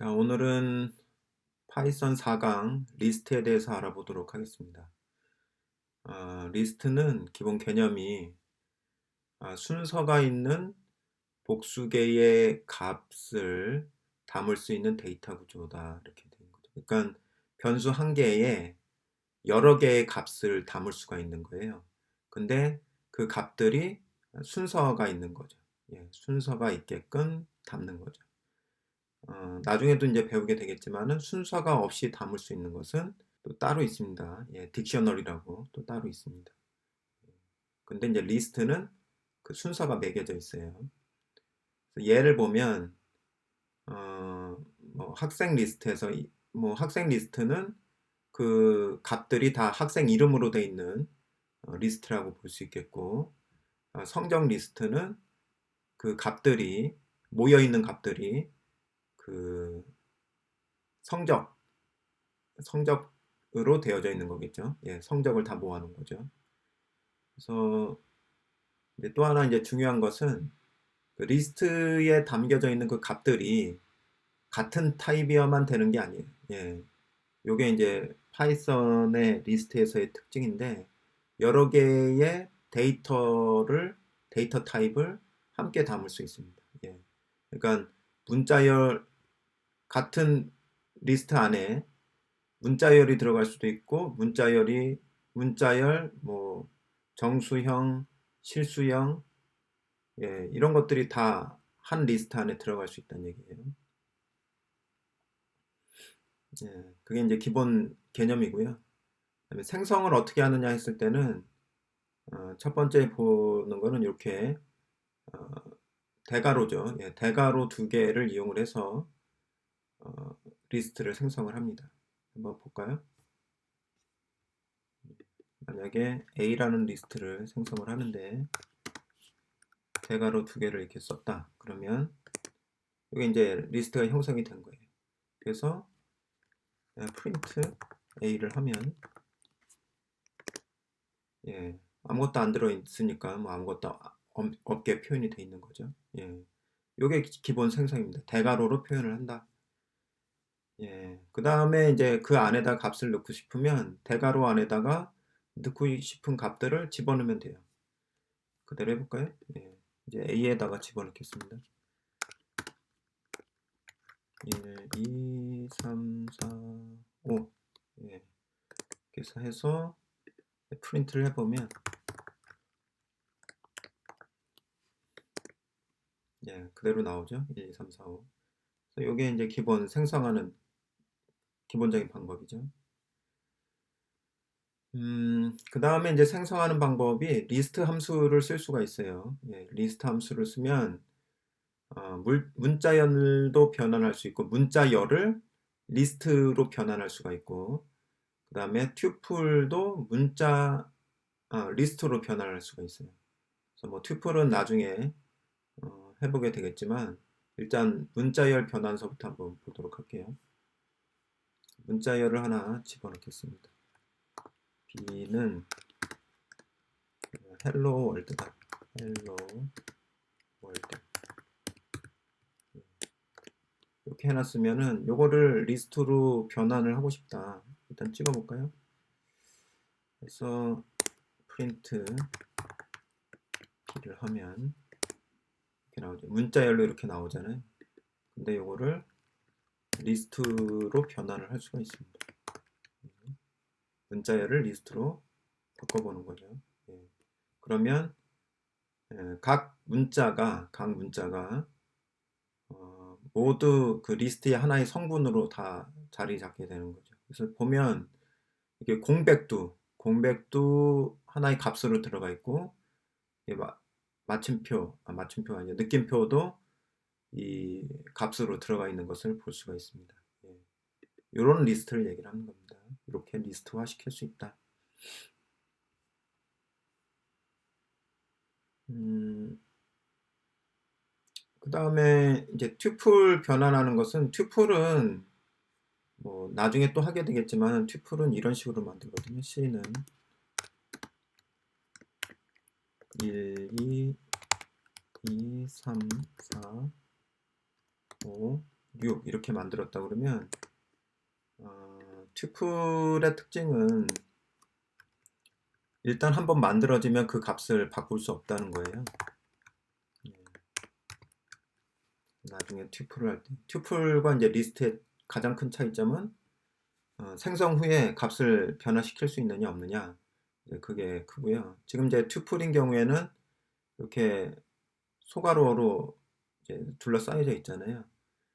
자, 오늘은 파이썬 4강 리스트에 대해서 알아보도록 하겠습니다. 리스트는 기본 개념이 순서가 있는 복수개의 값을 담을 수 있는 데이터 구조다, 이렇게 되는 거죠. 그러니까 변수 한 개에 여러 개의 값을 담을 수가 있는 거예요. 근데 그 값들이 순서가 있는 거죠. 순서가 있게끔 담는 거죠. 나중에도 이제 배우게 되겠지만은 순서가 없이 담을 수 있는 것은 또 따로 있습니다. 딕셔너리라고 또 따로 있습니다. 근데 이제 리스트는 그 순서가 매겨져 있어요. 그래서 예를 보면 뭐 학생 리스트에서 뭐 학생 리스트는 그 값들이 다 학생 이름으로 돼 있는 리스트라고 볼 수 있겠고, 성적 리스트는 그 값들이 모여 있는 값들이 그 성적으로 되어져 있는 거겠죠. 성적을 다 모아놓은 거죠. 그래서 이제 또 하나 이제 중요한 것은 그 리스트에 담겨져 있는 그 값들이 같은 타입이어만 되는 게 아니에요. 요게 이제 파이썬의 리스트에서의 특징인데, 여러 개의 데이터 타입을 함께 담을 수 있습니다. 그러니까 문자열 같은 리스트 안에 문자열이 들어갈 수도 있고, 문자열, 뭐 정수형, 실수형, 이런 것들이 다 한 리스트 안에 들어갈 수 있다는 얘기예요. 그게 이제 기본 개념이고요. 그다음에 생성을 어떻게 하느냐 했을 때는 첫 번째 보는 거는 이렇게 어, 대괄호죠. 대괄호 두 개를 이용을 해서 리스트를 생성을 합니다. 한번 볼까요? 만약에 A라는 리스트를 생성을 하는데 대괄호 두 개를 이렇게 썼다. 그러면 이게 이제 리스트가 형성이 된 거예요. 그래서 프린트 A를 하면 아무것도 안 들어있으니까 뭐 아무것도 없게 표현이 돼 있는 거죠. 요게 기본 생성입니다. 대괄호로 표현을 한다. 그 다음에 이제 그 안에다 값을 넣고 싶으면 대괄호 안에다가 넣고 싶은 값들을 집어넣으면 돼요. 그대로 해볼까요? 이제 A에다가 집어넣겠습니다. 1, 2, 3, 4, 5. 그래서 해서 프린트를 해보면 그대로 나오죠. 1, 2, 3, 4, 5. 그래서 이게 이제 기본 생성하는 기본적인 방법이죠. 그 다음에 이제 생성하는 방법이 리스트 함수를 쓸 수가 있어요. 리스트 함수를 쓰면 문자열도 변환할 수 있고, 문자열을 리스트로 변환할 수가 있고, 그 다음에 튜플도 리스트로 변환할 수가 있어요. 그래서 뭐 튜플은 나중에 해보게 되겠지만, 일단 문자열 변환서부터 한번 보도록 할게요. 문자열을 하나 집어넣겠습니다. B는 헬로 월드다. 헬로 월드. 이렇게 해놨으면은 요거를 리스트로 변환을 하고 싶다. 일단 찍어볼까요? 그래서 프린트 B를 하면 이렇게 나오죠. 문자열로 이렇게 나오잖아요. 근데 요거를 리스트로 변환을 할 수가 있습니다. 문자열을 리스트로 바꿔보는 거죠. 그러면 각 문자가 모두 그 리스트의 하나의 성분으로 다 자리 잡게 되는 거죠. 그래서 보면 이게 공백도 하나의 값으로 들어가 있고, 마침표가 아니라 느낌표도 이 값으로 들어가 있는 것을 볼 수가 있습니다. 이런 리스트를 얘기를 하는 겁니다. 이렇게 리스트화 시킬 수 있다. 그 다음에 이제 튜플 변환하는 것은, 튜플은 뭐 나중에 또 하게 되겠지만, 튜플은 이런 식으로 만들거든요. C는 1, 2, 3, 4, 5 6 이렇게 만들었다 그러면 튜플의 특징은 일단 한번 만들어지면 그 값을 바꿀 수 없다는 거예요. 나중에 튜플을 할 때 튜플과 이제 리스트의 가장 큰 차이점은 생성 후에 값을 변화시킬 수 있느냐 없느냐, 그게 크고요. 지금 이제 튜플인 경우에는 이렇게 소괄호로 이제 둘러싸여져 있잖아요.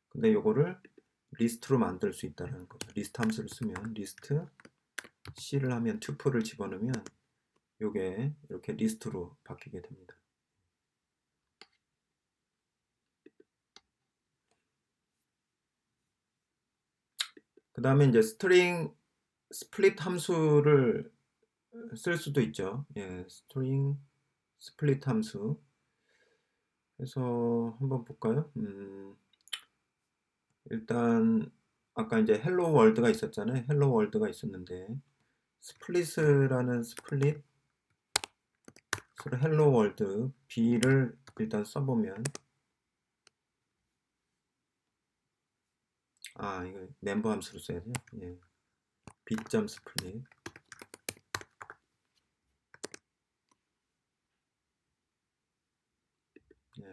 근데 요거를 리스트로 만들 수 있다는 거죠. 리스트 함수를 쓰면 리스트 C를 하면 튜플을 집어넣으면 요게 이렇게 리스트로 바뀌게 됩니다. 그 다음에 이제 스트링 스플릿 함수를 쓸 수도 있죠. 예, 스트링 스플릿 함수. 그래서 한번 볼까요? 일단 아까 이제 헬로 월드가 있었잖아요. 헬로 월드가 있었는데 스플릿이라는 스플릿 헬로 월드 b를 일단 써보면 이거 멤버 함수로 써야죠. 예. b.split 예.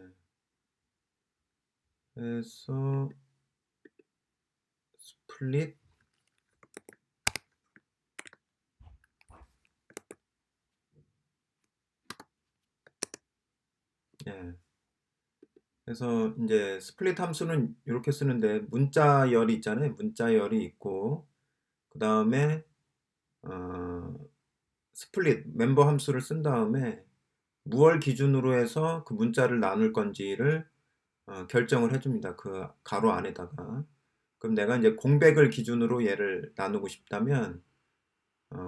그래서 스플릿 예. 그래서 이제 스플릿 함수는 이렇게 쓰는데 문자열이 있잖아요. 문자열이 있고 그 다음에 스플릿 멤버 함수를 쓴 다음에 무얼 기준으로 해서 그 문자를 나눌 건지를 결정을 해줍니다. 그 가로 안에다가. 그럼 내가 이제 공백을 기준으로 얘를 나누고 싶다면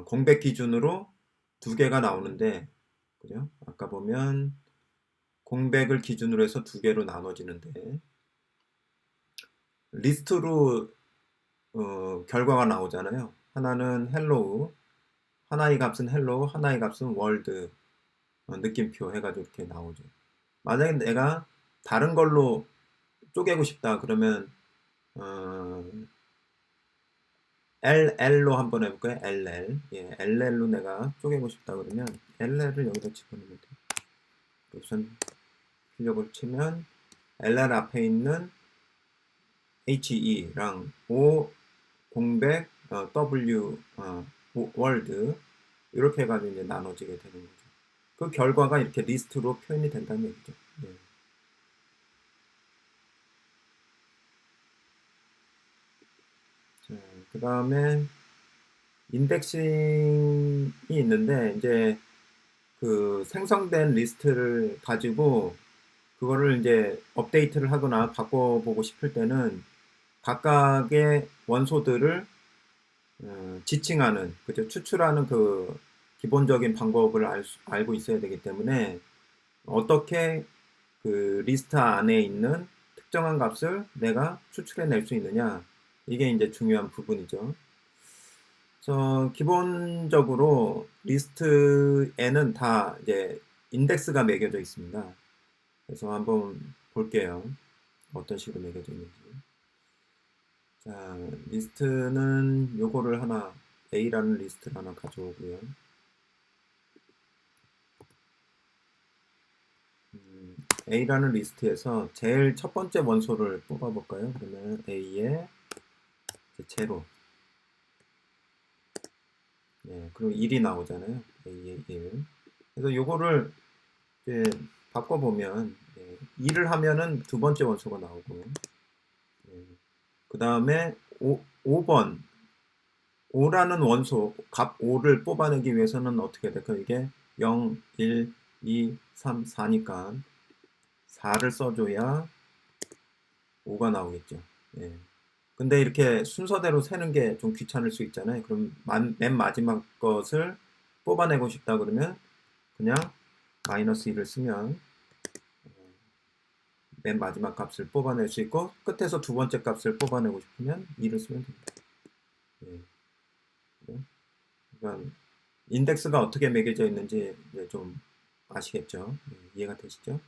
공백 기준으로 두 개가 나오는데, 그죠? 아까 보면 공백을 기준으로 해서 두 개로 나눠지는데 리스트로 결과가 나오잖아요. 하나는 헬로우, 하나의 값은 헬로우, 하나의 값은 월드, 느낌표 해가지고 이렇게 나오죠. 만약에 내가 다른 걸로 쪼개고 싶다 그러면 LL로 한번 해볼까요? LL. 예, LL로 내가 쪼개고 싶다 그러면 LL을 여기다 집어넣으면 돼요. 우선 출력을 치면 LL 앞에 있는 HE랑 O 공백 W 월드 이렇게 해가지고 이제 나눠지게 되는 거죠. 그 결과가 이렇게 리스트로 표현이 된다는 얘기죠. 예. 그 다음에 인덱싱이 있는데 이제 그 생성된 리스트를 가지고 그거를 이제 업데이트를 하거나 바꿔보고 싶을 때는 각각의 원소들을 지칭하는, 그죠? 추출하는 그 기본적인 방법을 알고 있어야 되기 때문에 어떻게 그 리스트 안에 있는 특정한 값을 내가 추출해낼 수 있느냐, 이게 이제 중요한 부분이죠. 그래서 기본적으로 리스트에는 다 이제 인덱스가 매겨져 있습니다. 그래서 한번 볼게요. 어떤 식으로 매겨져 있는지. 자, 리스트는 요거를 하나, A라는 리스트를 하나 가져오고요. A라는 리스트에서 제일 첫 번째 원소를 뽑아볼까요? 그러면 A의 제로. 네, 그리고 1이 나오잖아요. A의 1. 그래서 요거를 이제 바꿔보면 2를 하면은 두 번째 원소가 나오고, 그 다음에 5번 5라는 원소 값 5를 뽑아내기 위해서는 어떻게 될까요? 이게 0, 1, 2, 3, 4니까 4를 써줘야 5가 나오겠죠. 예. 근데 이렇게 순서대로 세는 게 좀 귀찮을 수 있잖아요. 그럼 맨 마지막 것을 뽑아내고 싶다 그러면 그냥 마이너스 1을 쓰면 맨 마지막 값을 뽑아낼 수 있고, 끝에서 두 번째 값을 뽑아내고 싶으면 2를 쓰면 됩니다. 예. 그러니까 인덱스가 어떻게 매겨져 있는지 이제 좀 아시겠죠? 예, 이해가 되시죠?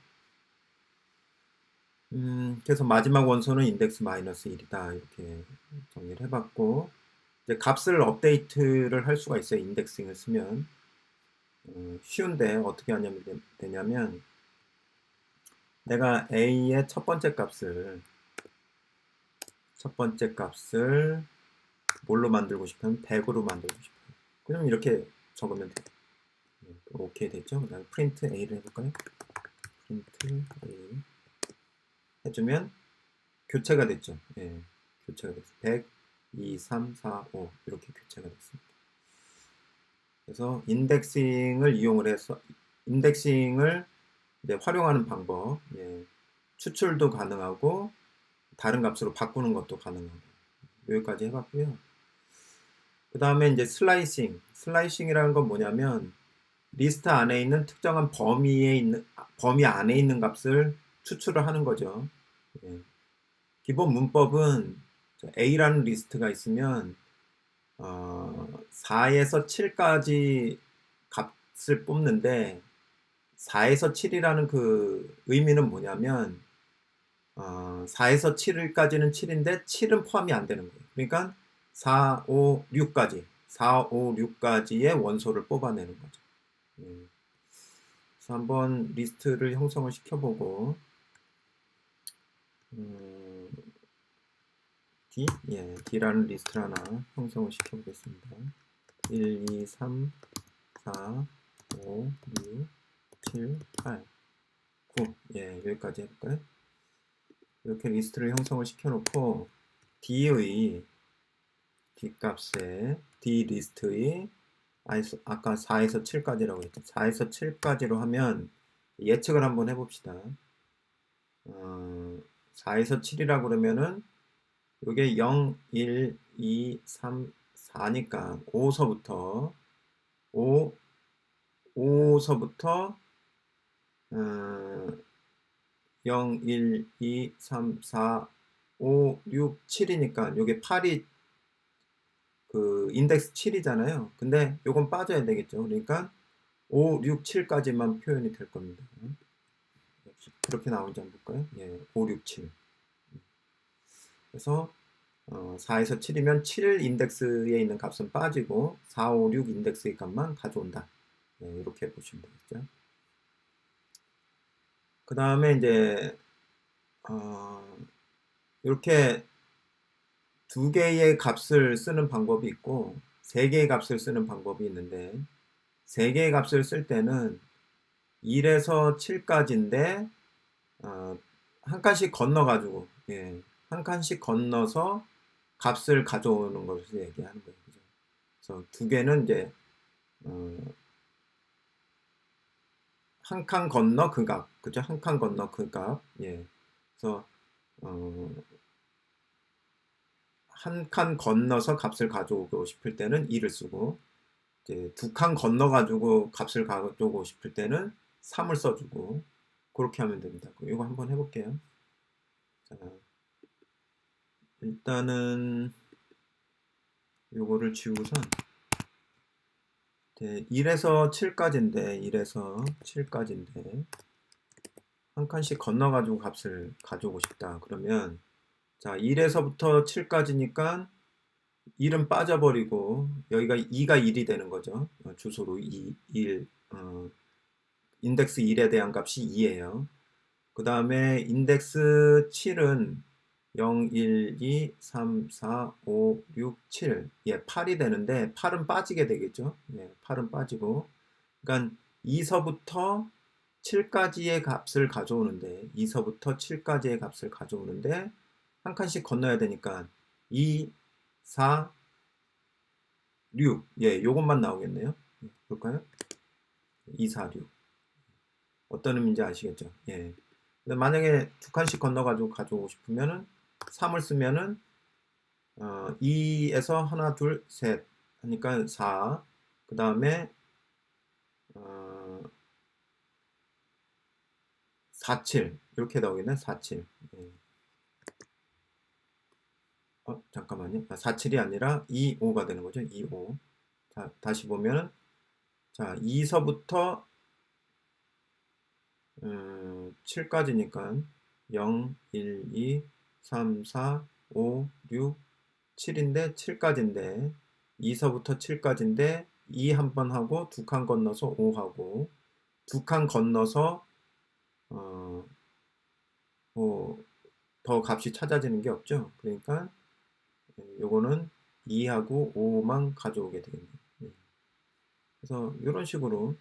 그래서 마지막 원소는 인덱스 마이너스 1이다. 이렇게 정리를 해봤고, 이제 값을 업데이트를 할 수가 있어요. 인덱싱을 쓰면. 쉬운데 어떻게 하냐면 되냐면, 내가 A의 첫 번째 값을 뭘로 만들고 싶으면 100으로 만들고 싶어요. 그럼 이렇게 적으면 돼요. 오케이 됐죠? 그다음에 프린트 A를 해볼까요? 프린트 A 해주면 교체가 됐죠. 예, 교체가 됐어요. 100, 2, 3, 4, 5 이렇게 교체가 됐습니다. 그래서 인덱싱을 이용을 해서 인덱싱을 이제 활용하는 방법, 예, 추출도 가능하고 다른 값으로 바꾸는 것도 가능하고 여기까지 해봤고요. 그 다음에 이제 슬라이싱이라는 건 뭐냐면 리스트 안에 있는 특정한 범위 안에 있는 값을 추출을 하는 거죠. 예. 기본 문법은 A라는 리스트가 있으면 4에서 7까지 값을 뽑는데 4에서 7이라는 그 의미는 뭐냐면 4에서 7까지는 7인데 7은 포함이 안 되는 거예요. 그러니까 4, 5, 6까지의 원소를 뽑아내는 거죠. 그래서 한번 리스트를 형성을 시켜보고 D라는 리스트를 하나 형성을 시켜보겠습니다. 1, 2, 3, 4, 5, 6, 7, 8, 9 여기까지 해볼까요? 이렇게 리스트를 형성을 시켜놓고 D 값에 D 리스트의 아까 4에서 7까지라고 했죠. 4에서 7까지로 하면 예측을 한번 해봅시다. 4에서 7이라고 그러면은 이게 0, 1, 2, 3, 4니까 5서부터 5서부터 0, 1, 2, 3, 4, 5, 6, 7이니까 이게 8이 그 인덱스 7이잖아요. 근데 요건 빠져야 되겠죠. 그러니까 5, 6, 7까지만 표현이 될 겁니다. 그렇게 나오는지 한번 볼까요? 예, 5, 6, 7. 그래서 4에서 7이면 7 인덱스에 있는 값은 빠지고 4, 5, 6 인덱스의 값만 가져온다. 이렇게 보시면 되겠죠. 그 다음에 이제 이렇게 두 개의 값을 쓰는 방법이 있고 세 개의 값을 쓰는 방법이 있는데 세 개의 값을 쓸 때는 1에서 7까지인데 한 칸씩 건너가지고 한 칸씩 건너서 값을 가져오는 것을 얘기하는 거예요. 그죠? 그래서 두 개는 이제 한 칸 건너 그 값, 그죠? 한 칸 건너 그 값. 그래서 한 칸 건너서 값을 가져오고 싶을 때는 2를 쓰고 이제 두 칸 건너가지고 값을 가져오고 싶을 때는 3을 써주고 그렇게 하면 됩니다. 이거 한번 해볼게요. 자, 일단은 요거를 지우고선 1에서 7까지인데 한 칸씩 건너가지고 값을 가져오고 싶다. 그러면 자 1에서부터 7까지니까 1은 빠져버리고 여기가 2가 1이 되는 거죠. 주소로 1 인덱스 1에 대한 값이 2예요. 그 다음에 인덱스 7은 0, 1, 2, 3, 4, 5, 6, 7 8이 되는데 8은 빠지게 되겠죠. 8은 빠지고 그러니까 2서부터 7까지의 값을 가져오는데 2서부터 7까지의 값을 가져오는데 한 칸씩 건너야 되니까 2, 4, 6 요것만 나오겠네요. 볼까요? 2, 4, 6 어떤 의미인지 아시겠죠? 근데 만약에 두 칸씩 건너가지고 가져오고 싶으면은 3을 쓰면은 2에서 하나, 둘, 셋 하니까 4. 그 다음에 4, 7 이렇게 나오겠네. 4, 7. 잠깐만요. 4, 7이 아니라 2, 5가 되는 거죠. 2, 5. 자, 다시 보면은 자, 2서부터 7까지니까 0, 1, 2, 3, 4, 5, 6, 7인데 7까지인데 2서부터 7까지인데 2 한 번 하고 두 칸 건너서 5 하고 두 칸 건너서 뭐 더 값이 찾아지는 게 없죠. 그러니까 요거는 2하고 5만 가져오게 되겠네요. 그래서 이런 식으로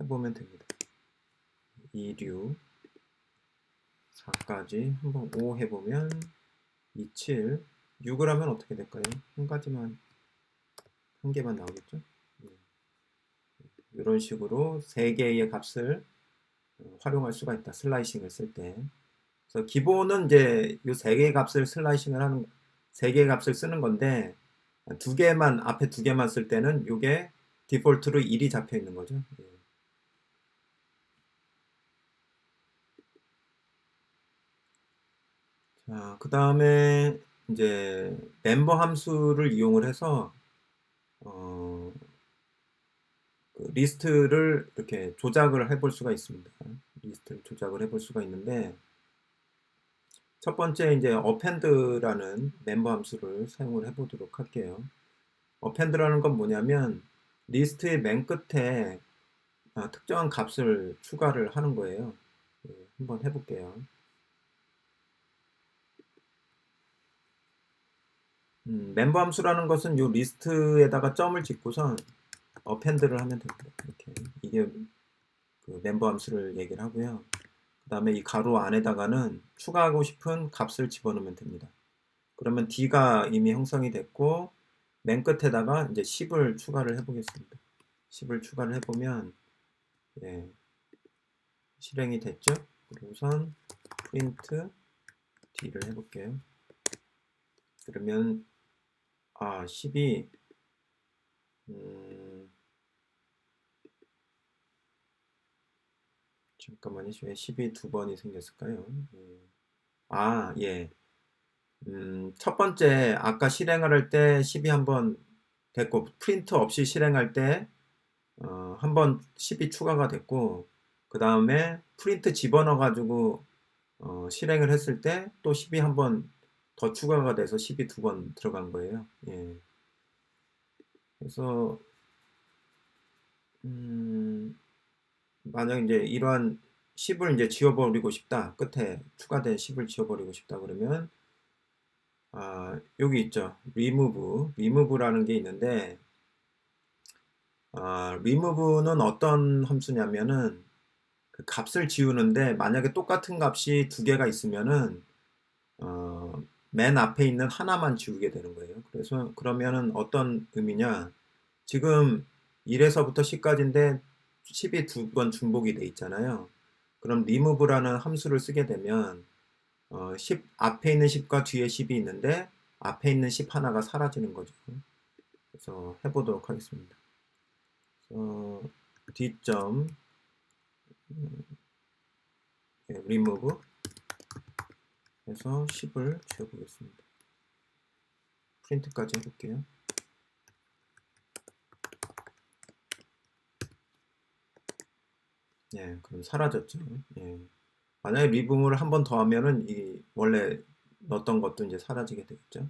해보면 됩니다. 2류 4까지 한번 5 해보면 2, 7, 6을 하면 어떻게 될까요? 한 개만 나오겠죠? 이런 식으로 3개의 값을 활용할 수가 있다. 슬라이싱을 쓸 때. 그래서 기본은 이제 이 3개의 값을 슬라이싱을 하는 3개의 값을 쓰는 건데 앞에 2개만 쓸 때는 이게 디폴트로 1이 잡혀 있는 거죠. 자, 그 다음에 이제 멤버 함수를 이용을 해서 그 리스트를 이렇게 조작을 해볼 수가 있습니다. 리스트를 조작을 해볼 수가 있는데 첫 번째 이제 append라는 멤버 함수를 사용을 해보도록 할게요. append라는 건 뭐냐면 리스트의 맨 끝에 특정한 값을 추가를 하는 거예요. 한번 해볼게요. 멤버 함수라는 것은 이 리스트에다가 점을 짓고선 append를 하면 됩니다. 이렇게 이게 그 멤버 함수를 얘기를 하고요. 그 다음에 이 가로 안에다가는 추가하고 싶은 값을 집어넣으면 됩니다. 그러면 D가 이미 형성이 됐고 맨 끝에다가 이제 10을 추가를 해보겠습니다. 10을 추가를 해보면 실행이 됐죠? 그리고 우선 print D를 해볼게요. 그러면 10이 잠깐만요. 왜 10이 두 번이 생겼을까요? 예. 첫 번째 아까 실행을 할 때 10이 한 번 됐고 프린트 없이 실행할 때 한 번 10이 추가가 됐고 그 다음에 프린트 집어넣어 가지고 실행을 했을 때 또 10이 한 번 더 추가가 돼서 10이 두 번 들어간 거예요. 그래서 만약 이제 이러한 10을 이제 지워버리고 싶다. 끝에 추가된 10을 지워버리고 싶다 그러면 여기 있죠. remove라는 게 있는데 remove는 어떤 함수냐면은 그 값을 지우는데 만약에 똑같은 값이 두 개가 있으면은 맨 앞에 있는 하나만 지우게 되는 거예요. 그래서 그러면은 어떤 의미냐? 지금 1에서부터 10까지인데 10이 두 번 중복이 돼 있잖아요. 그럼 remove라는 함수를 쓰게 되면 10 앞에 있는 10과 뒤에 10이 있는데 앞에 있는 10 하나가 사라지는 거죠. 그래서 해보도록 하겠습니다. D점 remove 해서 10을 지워보겠습니다. 프린트까지 해볼게요. 그럼 사라졌죠. 만약에 리붕을 한 번 더 하면은 이 원래 넣었던 것도 이제 사라지게 되겠죠.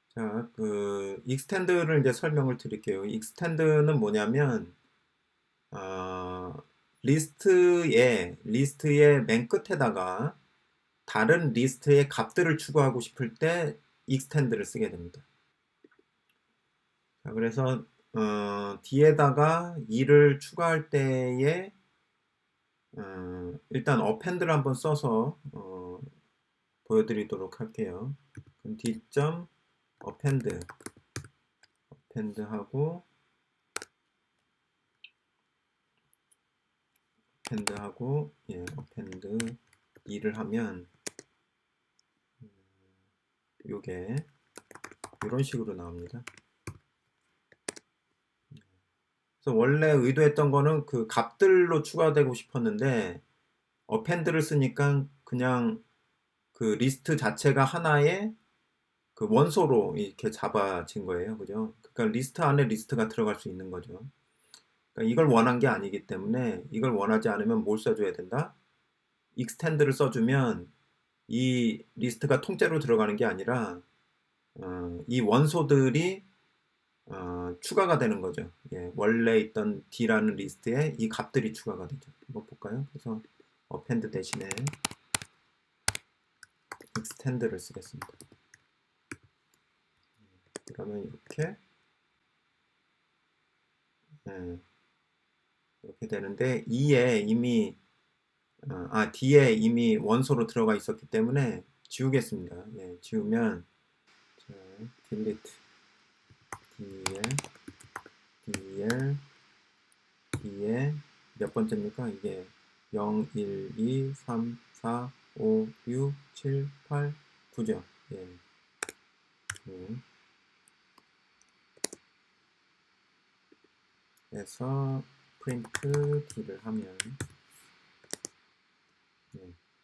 자, 그 extend를 이제 설명을 드릴게요. extend는 뭐냐면 리스트의 맨 끝에다가 다른 리스트의 값들을 추가하고 싶을 때 extend를 쓰게 됩니다. 자, 그래서 뒤에다가 2를 추가할 때에 일단 append를 한번 써서 보여드리도록 할게요. 그럼 D점 append하고 append 2를 하면 요게 이런 식으로 나옵니다. 그래서 원래 의도했던 거는 그 값들로 추가되고 싶었는데 append를 쓰니까 그냥 그 리스트 자체가 하나의 그 원소로 이렇게 잡아진 거예요. 그죠? 그러니까 리스트 안에 리스트가 들어갈 수 있는 거죠. 그러니까 이걸 원한 게 아니기 때문에 이걸 원하지 않으면 뭘 써줘야 된다? extend를 써주면 이 리스트가 통째로 들어가는 게 아니라 이 원소들이 추가가 되는 거죠. 예, 원래 있던 D라는 리스트에 이 값들이 추가가 되죠. 한번 볼까요? 그래서 append 대신에 extend를 쓰겠습니다. 그러면 이렇게 이렇게 되는데 D에 이미 원소로 들어가 있었기 때문에 지우겠습니다. 예, 지우면 자, delete D에 몇 번째입니까? 이게 0, 1, 2, 3, 4, 5, 6, 7, 8, 9죠. 예. 그래서 print D를 하면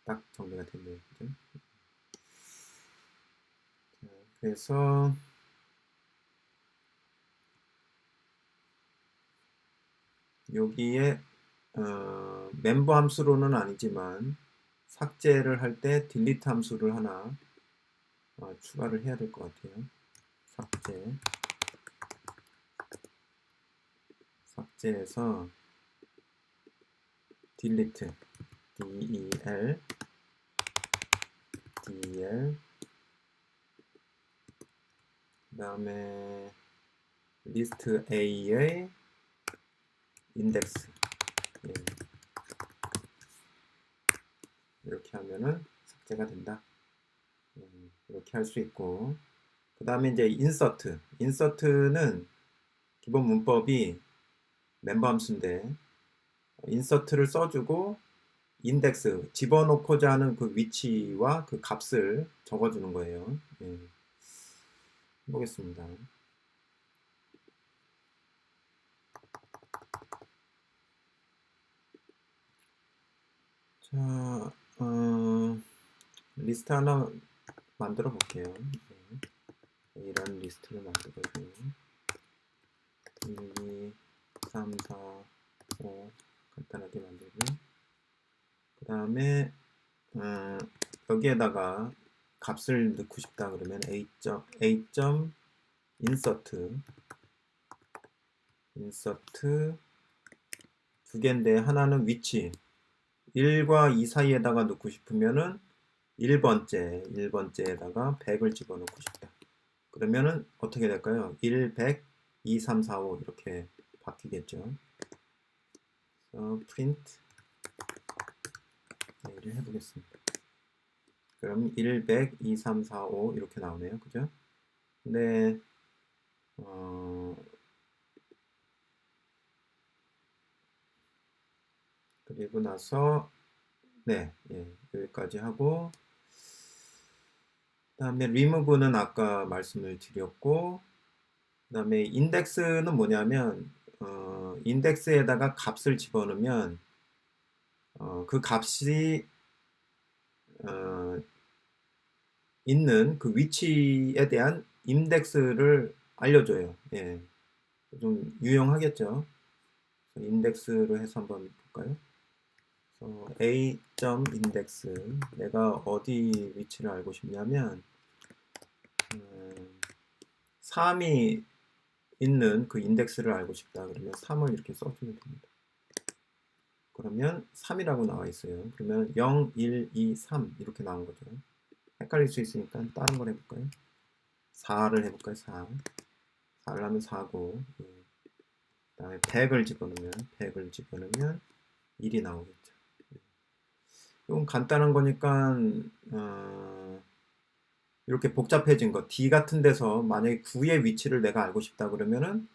딱 정리가 됐네요. 그죠? 자, 그래서 여기에 멤버 함수로는 아니지만 삭제를 할 때 delete 함수를 하나 추가를 해야 될 것 같아요. 삭제해서 delete del 그 다음에 리스트 A의 인덱스 이렇게 하면은 삭제가 된다. 이렇게 할 수 있고 그 다음에 이제 인서트는 기본 문법이 멤버 함수인데 인서트를 써주고 인덱스 집어넣고자 하는 그 위치와 그 값을 적어주는 거예요. 해보겠습니다. 자, 리스트 하나 만들어 볼게요. 이런 리스트를 만들어서 1, 2, 3, 4, 5 간단하게 만들고 그 다음에 여기에다가 값을 넣고 싶다 그러면 insert 두 개인데 하나는 위치 1과 2 사이에다가 넣고 싶으면은 1번째에다가 100을 집어넣고 싶다. 그러면은 어떻게 될까요? 1, 100, 2, 3, 4, 5 이렇게 바뀌겠죠. 그래서 print 를 해보겠습니다. 그럼 1, 100, 2, 3, 4, 5 이렇게 나오네요. 그죠? 근데 그리고 나서 여기까지 하고 그 다음에 remove는 아까 말씀을 드렸고 그 다음에 index는 뭐냐면 인덱스에다가 값을 집어넣으면 그 값이 있는 그 위치에 대한 인덱스를 알려줘요. 예, 좀 유용하겠죠. 인덱스로 해서 한번 볼까요? a.index 내가 어디 위치를 알고 싶냐면 3이 있는 그 인덱스를 알고 싶다 그러면 3을 이렇게 써주면 됩니다. 그러면 3이라고 나와 있어요. 그러면 0, 1, 2, 3 이렇게 나온 거죠. 헷갈릴 수 있으니까 다른 걸 해볼까요? 4를 해볼까요? 4를 하면 4고 그 다음에 100을 집어넣으면 1이 나오겠죠. 이건 간단한 거니까 이렇게 복잡해진 거 D 같은 데서 만약에 9의 위치를 내가 알고 싶다 그러면은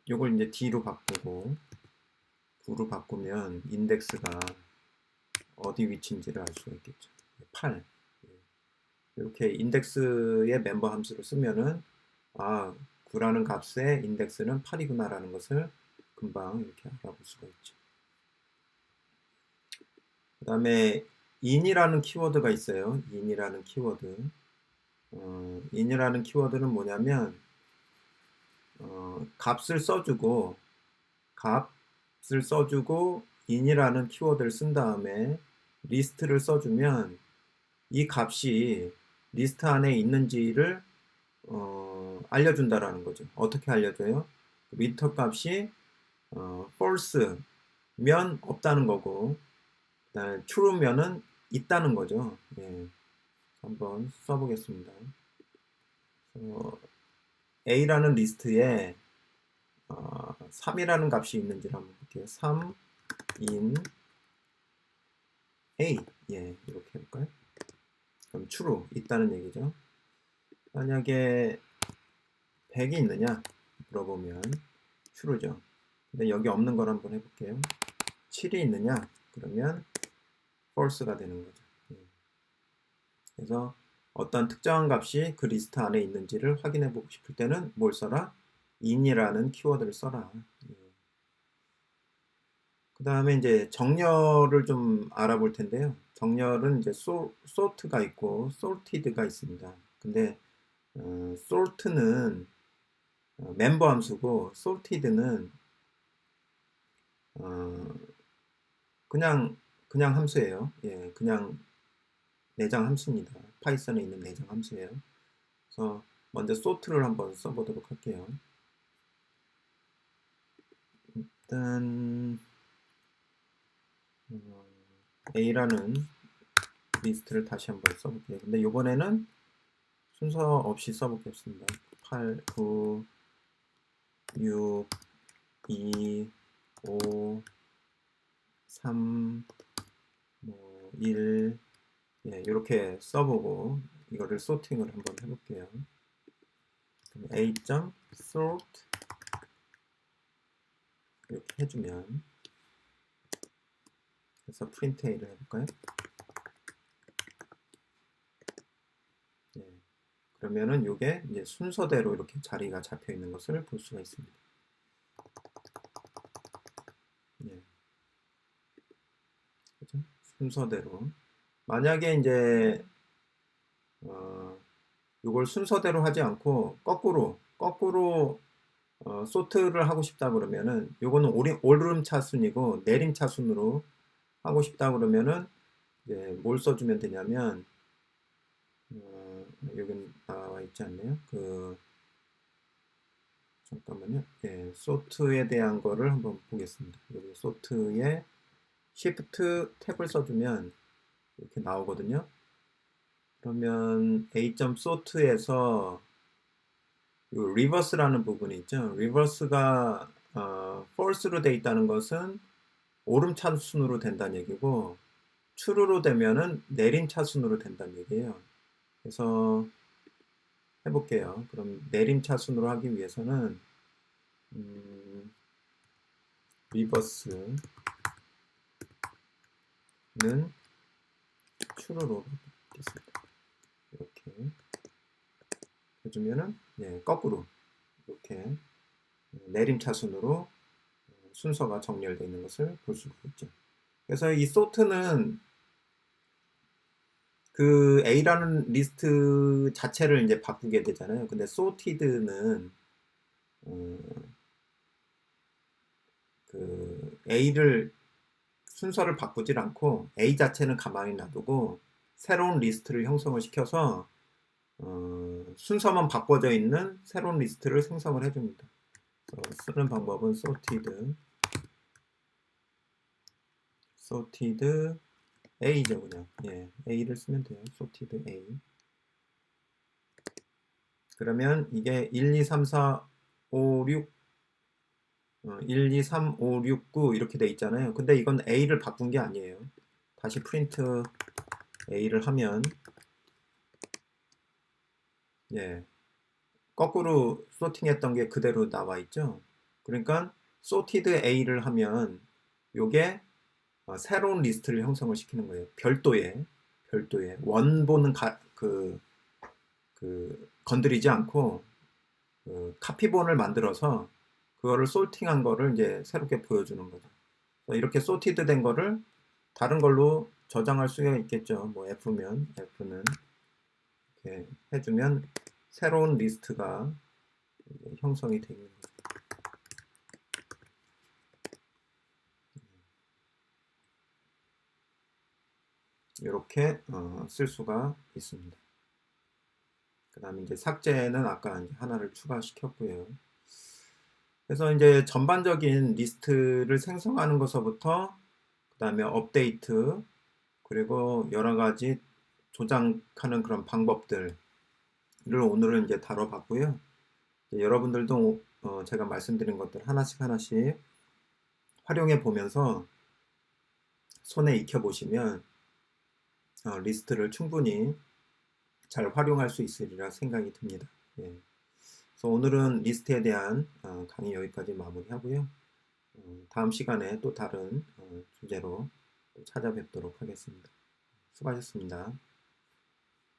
이걸 이제 D로 바꾸고 9로 바꾸면 인덱스가 어디 위치인지를 알 수가 있겠죠. 8 이렇게 인덱스의 멤버 함수를 쓰면은 9라는 값의 인덱스는 8이구나 라는 것을 금방 이렇게 알아볼 수가 있죠. 그 다음에 in이라는 키워드가 있어요. in이라는 키워드. in이라는 뭐냐면 값을 써주고 값을 써주고 in이라는 키워드를 쓴 다음에 리스트를 써주면 이 값이 리스트 안에 있는지를 알려준다라는 거죠. 어떻게 알려줘요? 리터 값이 false면 없다는 거고, 그다음에 true면은 있다는 거죠. 예, 한번 써보겠습니다. A라는 리스트에 3이라는 값이 있는지를 한번 볼게요. 3 in A. 예, 이렇게 해볼까요? 그럼 true 있다는 얘기죠. 만약에 100이 있느냐 물어보면 true죠. 근데 여기 없는 걸 한번 해볼게요. 7이 있느냐 그러면 false가 되는 거죠. 예. 그래서 어떤 특정한 값이 그 리스트 안에 있는지를 확인해 보고 싶을 때는 뭘 써라? in이라는 키워드를 써라. 예. 그 다음에 이제 정렬을 좀 알아볼 텐데요. 정렬은 이제 sort가 있고 sorted가 있습니다. 근데 sort는 멤버 함수고 sorted는 그냥 함수예요. 예, 그냥 내장 함수입니다. 파이썬에 있는 내장 함수예요. 그래서 먼저 sort를 한번 써보도록 할게요. 일단 A라는 리스트를 다시 한번 써볼게요. 근데 이번에는 순서 없이 써보겠습니다. 8, 9, 6, 2, 5, 3, 1, 예, 이렇게 써보고 이거를 소팅을 한번 해볼게요. A.sort 이렇게 해주면, 그래서 프린트 A를 해볼까요? 예, 그러면은 이게 이제 순서대로 이렇게 자리가 잡혀 있는 것을 볼 수가 있습니다. 예, 그죠? 순서대로. 만약에 이제 이걸 순서대로 하지 않고 거꾸로 소트를 하고 싶다 그러면은 요거는 오름 차순이고 내림 차순으로 하고 싶다 그러면은 이제 뭘 써주면 되냐면 여기 나와 있지 않네요. 잠깐만요. 예, 소트에 대한 거를 한번 보겠습니다. 여기 소트에 Shift 탭을 써주면 이렇게 나오거든요. 그러면 A.sort에서 리버스라는 부분이 있죠. 리버스가 false로 돼 있다는 것은 오름 차순으로 된다는 얘기고, true로 되면은 내림 차순으로 된다는 얘기예요. 그래서 해볼게요. 그럼 내림 차순으로 하기 위해서는 리버스는 true로 바꾸겠습니다. 이렇게 해주면은 거꾸로 이렇게 내림 차순으로 순서가 정렬되어 있는 것을 볼 수가 있죠. 그래서 이 sort는 그 A라는 리스트 자체를 이제 바꾸게 되잖아요. 근데 sorted는 그 A를 순서를 바꾸질 않고 A 자체는 가만히 놔두고 새로운 리스트를 형성을 시켜서 순서만 바꿔져 있는 새로운 리스트를 생성을 해줍니다. 쓰는 방법은 sorted A죠, 그냥. 예, A를 쓰면 돼요. sorted A. 그러면 이게 1, 2, 3, 4, 5, 6 1, 2, 3, 5, 6, 9 이렇게 돼 있잖아요. 근데 이건 A를 바꾼 게 아니에요. 다시 프린트 A를 하면 예, 거꾸로 소팅했던 게 그대로 나와 있죠. 그러니까 sorted A를 하면 요게 새로운 리스트를 형성을 시키는 거예요. 별도의 원본은 건드리지 않고 카피본을 만들어서 그거를 sorting한 거를 이제 새롭게 보여주는 거죠. 이렇게 sorted 된 거를 다른 걸로 저장할 수가 있겠죠. 뭐 F면 F는 이렇게 해주면 새로운 리스트가 형성이 되는 거죠. 이렇게 쓸 수가 있습니다. 그 다음에 이제 삭제는 아까 이제 하나를 추가시켰고요. 그래서 이제 전반적인 리스트를 생성하는 것서부터 그 다음에 업데이트, 그리고 여러 가지 조작하는 그런 방법들을 오늘은 이제 다뤄봤고요. 이제 여러분들도 제가 말씀드린 것들 하나씩 하나씩 활용해 보면서 손에 익혀 보시면 리스트를 충분히 잘 활용할 수 있으리라 생각이 듭니다. 예. 그래서 오늘은 리스트에 대한 강의 여기까지 마무리하고요. 다음 시간에 또 다른 주제로 또 찾아뵙도록 하겠습니다. 수고하셨습니다.